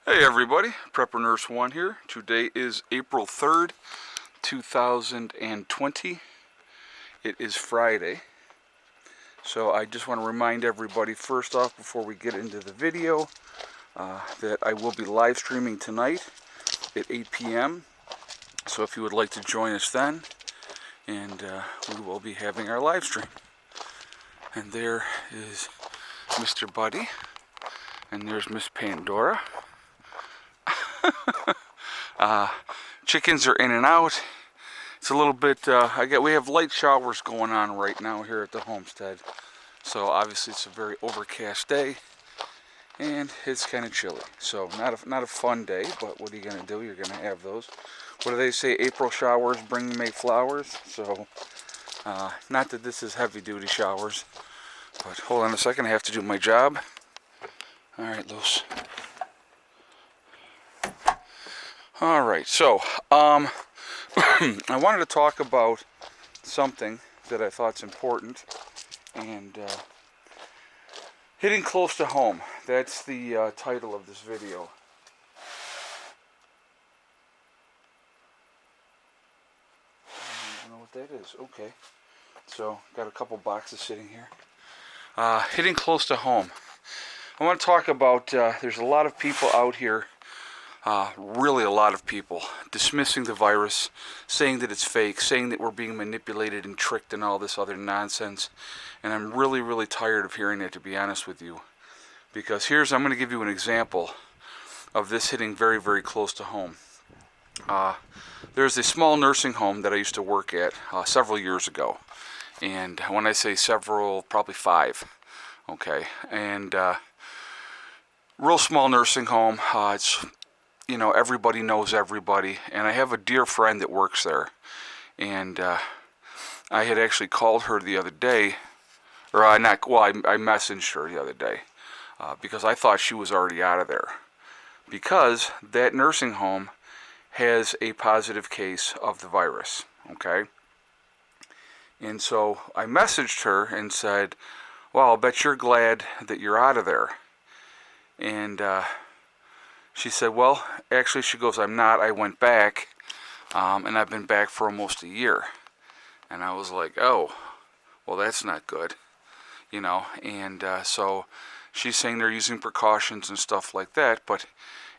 Hey everybody, Prepper Nurse 1 here. Today is April 3rd, 2020. It is Friday. So I just want to remind everybody first off before we get into the video that I will be live streaming tonight at 8 p.m. So if you would like to join us then, and we will be having our live stream. And there is Mr. Buddy, and there's Miss Pandora. Chickens are in and out. It's a little bit, we have light showers going on right now here at the homestead. So obviously it's a very overcast day and it's kind of chilly. So not a fun day, but what are you going to do? You're going to have those. What do they say? April showers bring May flowers. So not that this is heavy duty showers, but hold on a second, I have to do my job. All right, Luce. All right, so I wanted to talk about something that I thought's important, and hitting close to home. That's the title of this video. I don't know what that is. Okay, so got a couple boxes sitting here. Hitting close to home. I want to talk about. There's a lot of people out here. Really a lot of people dismissing the virus, saying that it's fake, saying that we're being manipulated and tricked and all this other nonsense. And I'm really tired of hearing it, to be honest with you. Because I'm going to give you an example of this hitting very close to home. There's a small nursing home that I used to work at several years ago. And when I say several, probably 5. Okay. And real small nursing home. It's everybody knows everybody, and I have a dear friend that works there, and I had actually called her the other day, or I messaged her the other day, because I thought she was already out of there, because that nursing home has a positive case of the virus, okay? And so I messaged her and said, well, I'll bet you're glad that you're out of there. And she said, well, actually, she goes, I'm not. I went back, and I've been back for almost a year. And I was like, oh, well, that's not good, And so she's saying they're using precautions and stuff like that. But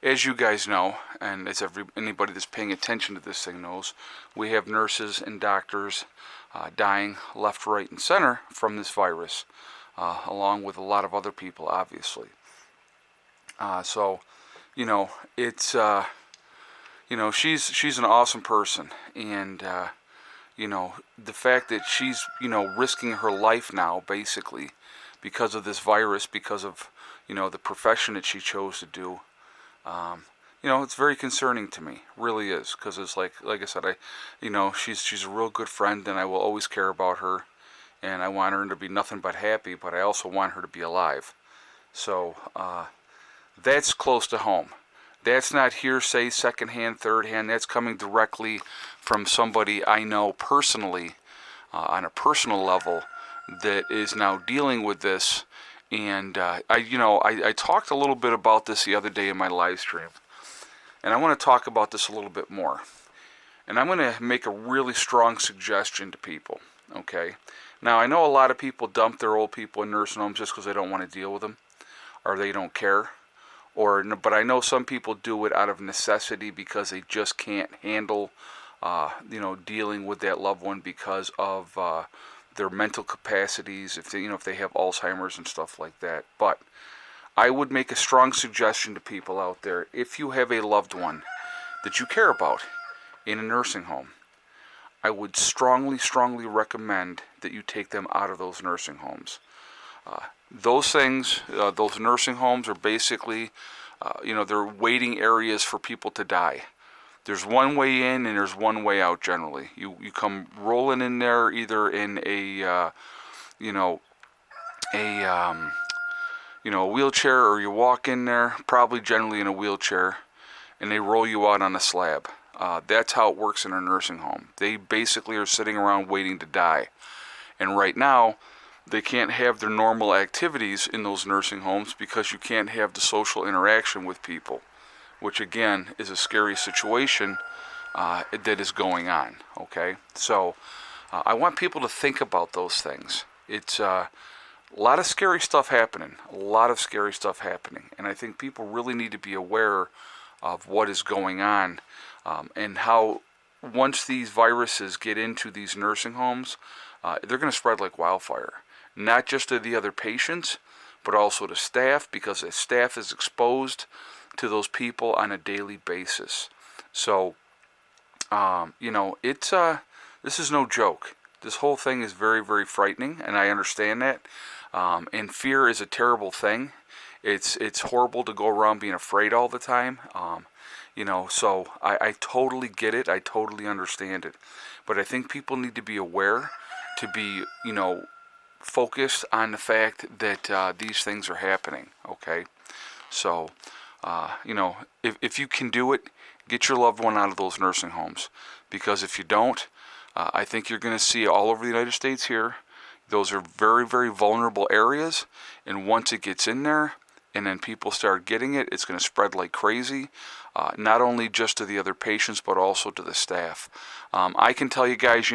as you guys know, and as anybody that's paying attention to this thing knows, we have nurses and doctors dying left, right, and center from this virus, along with a lot of other people, obviously. It's she's an awesome person, and the fact that she's risking her life now basically because of this virus, because of the profession that she chose to do, it's very concerning to me, really is, because it's like I said, she's a real good friend, and I will always care about her, and I want her to be nothing but happy, but I also want her to be alive. So that's close to home. That's not hearsay, secondhand, thirdhand. That's coming directly from somebody I know personally, on a personal level, that is now dealing with this. And I talked a little bit about this the other day in my live stream, and I want to talk about this a little bit more. And I'm going to make a really strong suggestion to people. Okay. Now I know a lot of people dump their old people in nursing homes just because they don't want to deal with them, or they don't care. But I know some people do it out of necessity because they just can't handle, dealing with that loved one because of their mental capacities, if they have Alzheimer's and stuff like that. But I would make a strong suggestion to people out there: if you have a loved one that you care about in a nursing home, I would strongly recommend that you take them out of those nursing homes. Those nursing homes are basically, they're waiting areas for people to die. There's one way in and there's one way out generally. You come rolling in there either in a wheelchair, or you walk in there probably generally in a wheelchair, and they roll you out on a slab. That's how it works in a nursing home. They basically are sitting around waiting to die. And right now, they can't have their normal activities in those nursing homes because you can't have the social interaction with people. which again is a scary situation that is going on. Okay, so I want people to think about those things. It's a lot of scary stuff happening, and I think people really need to be aware of what is going on, and how once these viruses get into these nursing homes, they're going to spread like wildfire, not just to the other patients, but also to staff, because the staff is exposed to those people on a daily basis. So, it's this is no joke. This whole thing is very, very frightening, and I understand that. And fear is a terrible thing. It's horrible to go around being afraid all the time. So I totally get it. I totally understand it. But I think people need to be aware, to be, focused on the fact that these things are happening. Okay, so if you can do it, get your loved one out of those nursing homes, because if you don't, I think you're going to see all over the United States here. Those are very, very vulnerable areas, and once it gets in there, and then people start getting it, it's going to spread like crazy, not only just to the other patients, but also to the staff. I can tell you guys,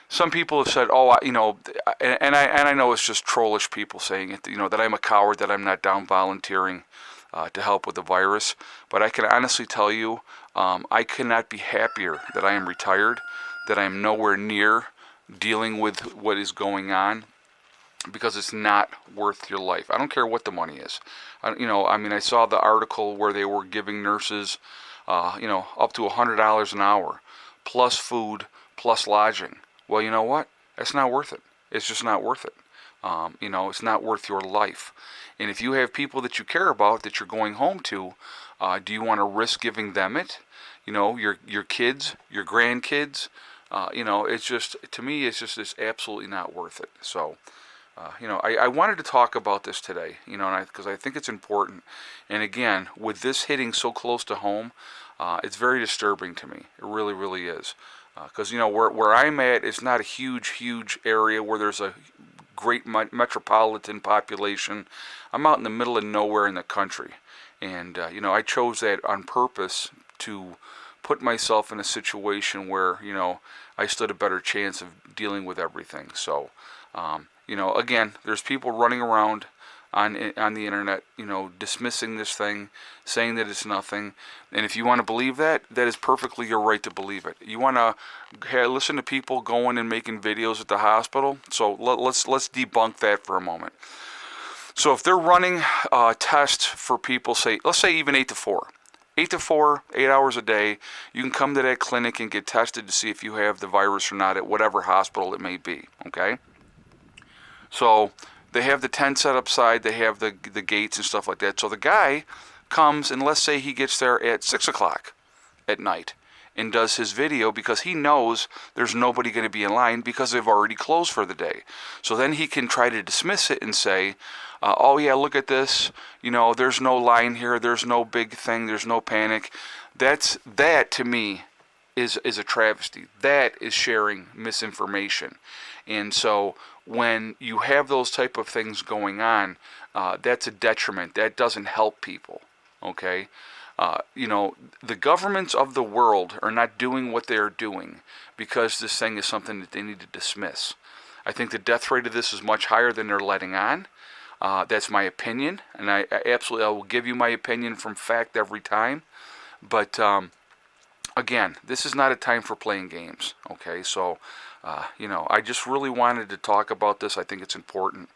some people have said, and I know it's just trollish people saying it, that I'm a coward, that I'm not down volunteering to help with the virus. But I can honestly tell you, I cannot be happier that I am retired, that I am nowhere near dealing with what is going on, because it's not worth your life. I don't care what the money is. I saw the article where they were giving nurses, up to $100 an hour, plus food, plus lodging. Well, you know what? That's not worth it. It's just not worth it. It's not worth your life. And if you have people that you care about that you're going home to, do you want to risk giving them it? Your kids, your grandkids. It's just, to me, it's absolutely not worth it. So, I wanted to talk about this today, because I think it's important. And again, with this hitting so close to home, it's very disturbing to me. It really, really is. Because, where I'm at is not a huge area where there's a great metropolitan population. I'm out in the middle of nowhere in the country. And, I chose that on purpose to put myself in a situation where, I stood a better chance of dealing with everything. So, again, there's people running around on the internet, dismissing this thing, saying that it's nothing. And if you want to believe that, that is perfectly your right to believe it. You want to listen to people going and making videos at the hospital? So let's debunk that for a moment. So if they're running tests for people, let's say even 8 to 4. 8 to 4, 8 hours a day, you can come to that clinic and get tested to see if you have the virus or not at whatever hospital it may be, okay? So they have the tent set up side, they have the gates and stuff like that. So the guy comes, and let's say he gets there at 6 o'clock at night and does his video, because he knows there's nobody going to be in line because they've already closed for the day. So then he can try to dismiss it and say, oh yeah, look at this, there's no line here, there's no big thing, there's no panic. That to me is a travesty. That is sharing misinformation. And so when you have those type of things going on, that's a detriment. That doesn't help people, okay? The governments of the world are not doing what they're doing because this thing is something that they need to dismiss. I think the death rate of this is much higher than they're letting on. That's my opinion, and I will give you my opinion from fact every time. But again, this is not a time for playing games, okay? So, I just really wanted to talk about this. I think it's important.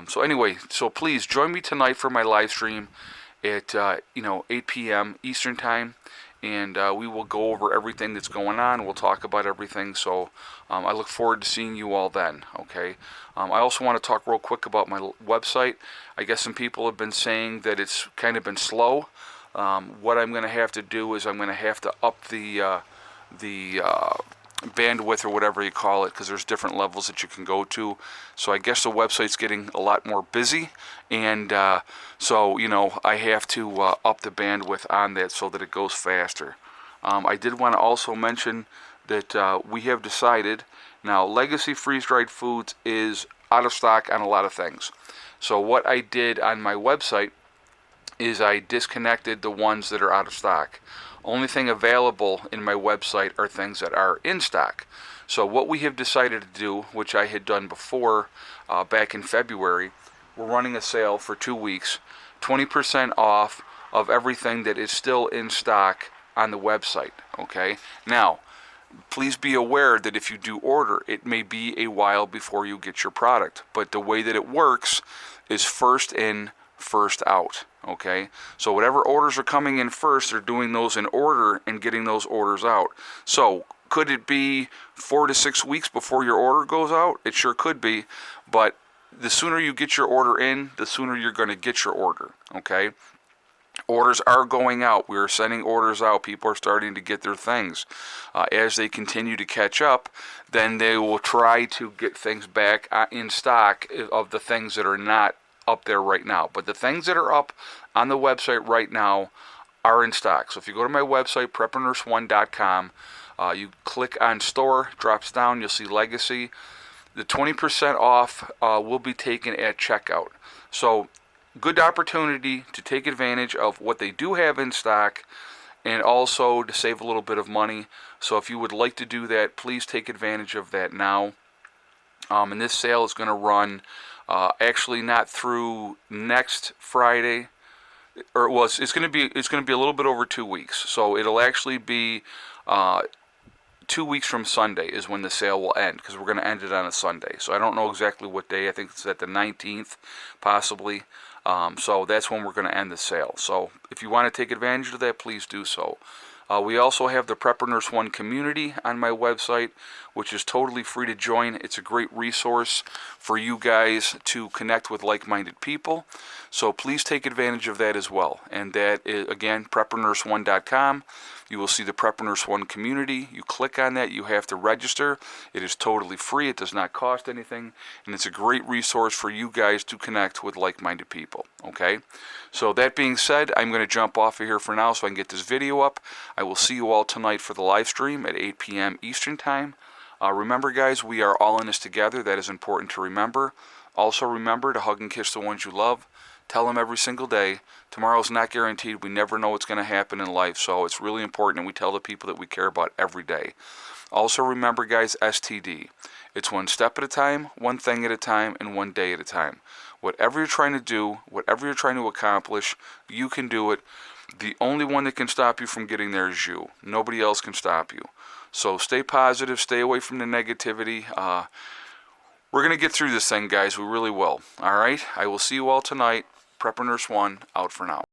So anyway, so please join me tonight for my live stream at 8 p.m. Eastern Time, and we will go over everything that's going on. We'll talk about everything. So I look forward to seeing you all then. Okay. I also want to talk real quick about my website. I guess some people have been saying that it's kind of been slow. What I'm going to have to do is I'm going to have to up the bandwidth or whatever you call it, because there's different levels that you can go to. So I guess the website's getting a lot more busy, and so I have to up the bandwidth on that so that it goes faster. I did want to also mention that we have decided now Legacy Freeze-Dried Foods is out of stock on a lot of things. So what I did on my website is I disconnected the ones that are out of stock. Only thing available in my website are things that are in stock. So what we have decided to do, which I had done before back in February, we're running a sale for 2 weeks, 20% off of everything that is still in stock on the website. Okay? Now, please be aware that if you do order, it may be a while before you get your product. But the way that it works is first in, first out. Okay? So whatever orders are coming in first, they're doing those in order and getting those orders out. So could it be 4 to 6 weeks before your order goes out? It sure could be. But the sooner you get your order in, the sooner you're going to get your order. Okay? Orders are going out. We are sending orders out. People are starting to get their things. As they continue to catch up, then they will try to get things back in stock of the things that are not up there right now. But the things that are up on the website right now are in stock. So if you go to my website, preppernurse1.com, you click on store, drops down, you'll see legacy. The 20% off will be taken at checkout. So good opportunity to take advantage of what they do have in stock and also to save a little bit of money. So if you would like to do that, please take advantage of that now. And this sale is going to run actually not through next Friday, or well, it's going to be a little bit over 2 weeks. So it'll actually be 2 weeks from Sunday is when the sale will end, because we're going to end it on a Sunday. So I don't know exactly what day. I think it's at the 19th, possibly. So that's when we're going to end the sale. So if you want to take advantage of that, please do so. We also have the Prepper Nurse One community on my website, which is totally free to join. It's a great resource for you guys to connect with like-minded people. So please take advantage of that as well. And that is, again, preppernurse1.com. You will see the Prepper Nurse One community. You click on that. You have to register. It is totally free. It does not cost anything. And it's a great resource for you guys to connect with like-minded people. Okay? So that being said, I'm going to jump off of here for now so I can get this video up. I will see you all tonight for the live stream at 8 p.m. Eastern Time. Remember, guys, we are all in this together. That is important to remember. Also remember to hug and kiss the ones you love. Tell them every single day. Tomorrow's not guaranteed. We never know what's going to happen in life, so it's really important, and we tell the people that we care about every day. Also remember, guys, STD. It's one step at a time, one thing at a time, and one day at a time. Whatever you're trying to do, whatever you're trying to accomplish, you can do it. The only one that can stop you from getting there is you. Nobody else can stop you. So stay positive, stay away from the negativity. We're going to get through this thing, guys. We really will. All right? I will see you all tonight. Prepper Nurse One, out for now.